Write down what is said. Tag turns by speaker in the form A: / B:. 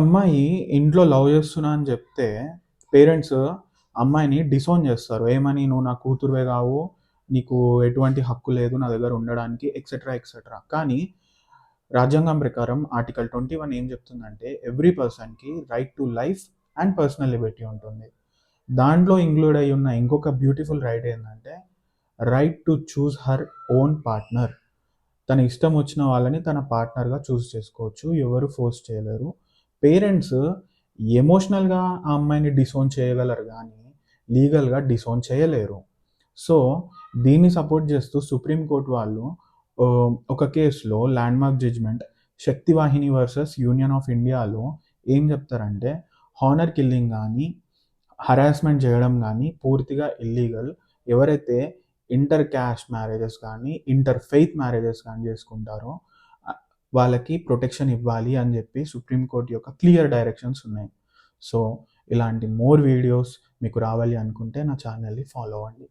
A: అమ్మాయి ఇంట్లో లవ్ చేస్తున్నా అని చెప్తే పేరెంట్స్ అమ్మాయిని డిసోన్ చేస్తారు. ఏమని "నువ్వు నా కూతురువే కావు. నీకు ఎటువంటి హక్కు లేదు నా దగ్గర ఉండడానికి" ఎక్సెట్రా, ఎక్సెట్రా. కానీ రాజ్యాంగం ప్రకారం ఆర్టికల్ 21 ఏం చెప్తుందంటే ఎవ్రీ పర్సన్‌కి right to life and personal Liberty ఉంటుంది. దాంట్లో ఇంక్లూడ్ అయ్యి ఉన్న ఇంకొక బ్యూటిఫుల్ రైట్ ఏందంటే right to choose her own partner. తన ఇష్టం వచ్చిన వాళ్ళని తన పార్ట్నర్‌గా చూజ్ చేసుకోవచ్చు. ఎవరు ఫోర్స్ చేయలేరు. పేరెంట్స్ ఎమోషనల్‌గా ఆ అమ్మాయిని డిసోన్ చేయగలరు గానీ, లీగల్‌గా డిసోన్ చేయలేరు. సో, దీన్ని సపోర్ట్ చేస్తూ సుప్రీం కోర్ట్ వాళ్ళు ఒక కేస్‌లో landmark judgement 'Shaktivahini versus union of ఇండియాలో' ఏం చెప్తారంటే, హానర్ కిల్లింగ్ గానీ, హరాస్మెంట్ చేయడం గానీ పూర్తిగా ఇల్లీగల్. ఎవరైతే ఇంటర్ క్యాస్ట్ మ్యారేజెస్ కానీ, ఇంటర్ ఫెయిత్ మ్యారేజెస్ కానీ చేసుకుంటారో వాళ్ళకి ప్రొటెక్షన్ ఇవ్వాలి అని చెప్పి సుప్రీం కోర్ట్ యొక్క క్లియర్ డైరెక్షన్స్ ఉన్నాయి. సో, ఇలాంటి మోర్ వీడియోస్ మీకు రావాలి అనుకుంటే నా ఛానల్‌ని ఫాలో అవ్వండి.